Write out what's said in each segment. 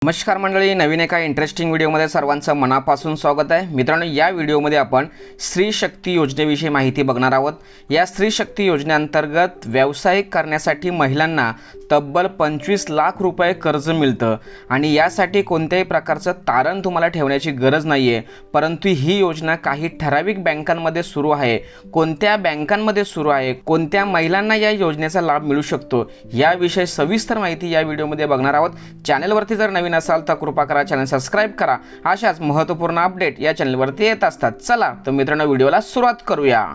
नमस्कार मंडळी, नवीन एका इंटरेस्टिंग व्हिडिओमध्ये सर्वांचं मनापासून स्वागत आहे। मित्रांनो, या व्हिडिओमध्ये आपण स्त्री शक्ती योजनेविषयी माहिती बघणार आहोत। या स्त्री शक्ती योजनेअंतर्गत व्यवसाय करण्यासाठी महिलांना तब्बल 25 लाख रुपये कर्ज मिळतं आणि यासाठी कोणत्याही प्रकारचं तारण तुम्हाला ठेवण्याची गरज नाहीये, परंतु ही योजना काही ठराविक बँकांमध्ये सुरू आहे। कोणत्या बँकांमध्ये सुरू आहे, कोणत्या महिलांना या योजनेचा लाभ मिळू शकतो, याविषयी सविस्तर माहिती या व्हिडिओमध्ये बघणार आहोत। चॅनलवरती जर नवीन असाल तर कृपा करा, चॅनल सबस्क्राइब करा। अशाच महत्त्वपूर्ण अपडेट या चॅनलवरती येत असतात। चला तर मित्रांनो, व्हिडिओला सुरुवात करूया।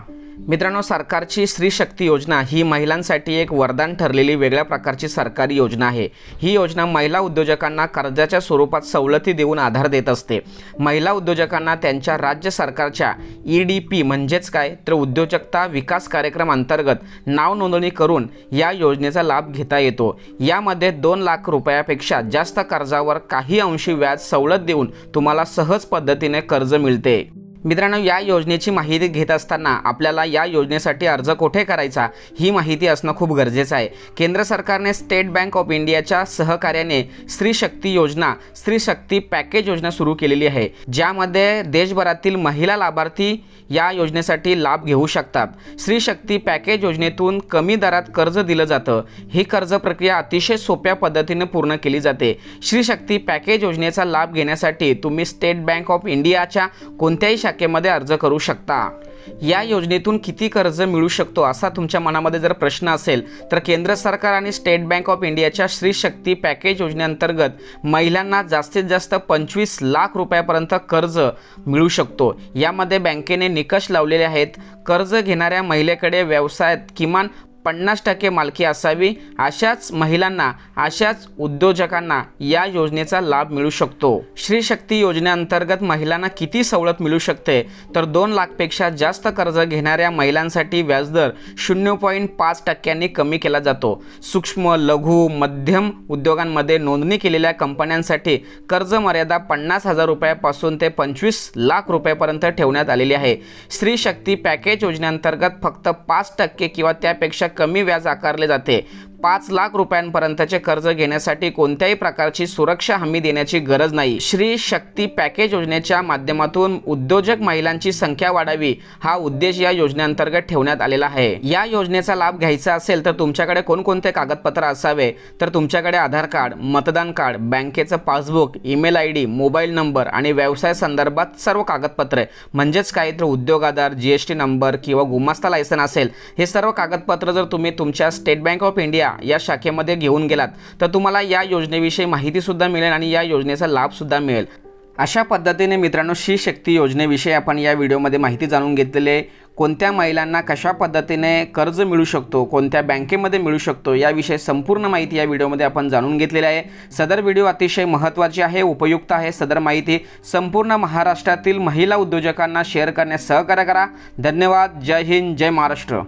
मित्रांनो, सरकारची स्त्री शक्ती योजना ही महिलांसाठी एक वरदान ठरलेली वेगळ्या प्रकारची सरकारी योजना आहे। ही योजना महिला उद्योजकांना कर्जाच्या स्वरूपात सवलती देऊन आधार देत असते। महिला उद्योजकांना त्यांच्या राज्य सरकारच्या EDP म्हणजेच काय तर उद्योजकता विकास कार्यक्रम अंतर्गत नाव नोंदणी करून या योजनेचा लाभ घेता येतो। यामध्ये 2 लाख रुपयापेक्षा जास्त कर्जावर काही अंशी व्याज सवलत देऊन तुम्हाला सहज पद्धतीने कर्ज मिळते। मित्रांनो, या योजनेची माहिती घेत असताना आपल्याला या योजनेसाठी अर्ज कुठे करायचा ही माहिती असणं खूप गरजेचं आहे। केंद्र सरकारने स्टेट बँक ऑफ इंडियाच्या सहकार्याने स्त्री शक्ती योजना, स्त्री शक्ती पॅकेज योजना सुरू केलेली आहे, ज्यामध्ये देशभरातील महिला लाभार्थी या योजनेसाठी लाभ घेऊ शकतात। स्त्री शक्ती पॅकेज योजनेतून कमी दरात कर्ज दिलं जातं। ही कर्ज प्रक्रिया अतिशय सोप्या पद्धतीने पूर्ण केली जाते। स्त्री शक्ती पॅकेज योजनेचा लाभ घेण्यासाठी तुम्ही स्टेट बँक ऑफ इंडियाच्या कोणत्याही शाखेमध्ये अर्ज करू शकता। या योजनेतून किती कर्ज मिळू शकतो असा तुमच्या मनामध्ये जर प्रश्न असेल तर केंद्र सरकार आणि स्टेट बँक ऑफ इंडियाच्या स्त्री शक्ती पॅकेज योजनेअंतर्गत महिलांना जास्तीत जास्त 25 लाख रुपयापर्यंत कर्ज मिळू शकतो। यामध्ये बँकेने निकष लावलेले आहेत। कर्ज घेणाऱ्या महिलेकडे व्यवसायात किमान 50% मालकी असावी। अशाच महिलांना, अशाच उद्योजकांना या योजनेचा लाभ मिळू शकतो। स्त्री शक्ती योजनेअंतर्गत महिलांना किती सवलत मिळू शकते तर 2 लाखपेक्षा जास्त कर्ज घेणाऱ्या महिलांसाठी व्याजदर 0.5% कमी केला जातो। सूक्ष्म, लघु, मध्यम उद्योगांमध्ये नोंदणी केलेल्या कंपन्यांसाठी कर्ज मर्यादा 50,000 रुपयापासून ते 25 लाख रुपयापर्यंत ठेवण्यात आलेली आहे। स्त्री शक्ती पॅकेज योजनेअंतर्गत फक्त 5% किंवा त्यापेक्षा कमी व्याज आकारले जाते। 5 लाख रुपयांपर्यंतचे कर्ज घेण्यासाठी कोणत्याही प्रकारची सुरक्षा हमी देण्याची गरज नाही। श्री शक्ती पॅकेज योजनेच्या माध्यमातून उद्योजक महिलांची संख्या वाढावी हा उद्देश या योजनेअंतर्गत ठेवण्यात आलेला आहे। या योजनेचा लाभ घ्यायचा असेल तर तुमच्याकडे कोणकोणते कागदपत्र असावे तर तुमच्याकडे आधार कार्ड, मतदान कार्ड, बँकेचं passbook, email ID, mobile number आणि व्यवसाय संदर्भात सर्व कागदपत्रे म्हणजेच काय तर उद्योग आधार, GST नंबर किंवा गुमास्ता लायसन असेल, हे सर्व कागदपत्र जर तुम्ही तुमच्या स्टेट बँक ऑफ इंडिया या शाखेमध्ये घेऊन गेलात तर तुम्हाला या योजनेविषयी माहिती सुद्धा मिळेल आणि या योजनेचा लाभ सुद्धा मिळेल। अशा पद्धतीने मित्रांनो, स्त्री शक्ती योजनेविषयी आपण या व्हिडिओमध्ये माहिती जाणून घेतलेले। कोणत्या महिलांना कशा पद्धतीने कर्ज मिळू शकतो, कोणत्या बँकेमध्ये मिळू शकतो, याविषयी संपूर्ण माहिती या व्हिडिओमध्ये आपण जाणून घेतलेली आहे। सदर व्हिडिओ अतिशय महत्त्वाची आहे, उपयुक्त आहे। सदर माहिती संपूर्ण महाराष्ट्रातील महिला उद्योजकांना शेअर करण्यास सहकार्य करा। धन्यवाद। जय हिंद, जय महाराष्ट्र।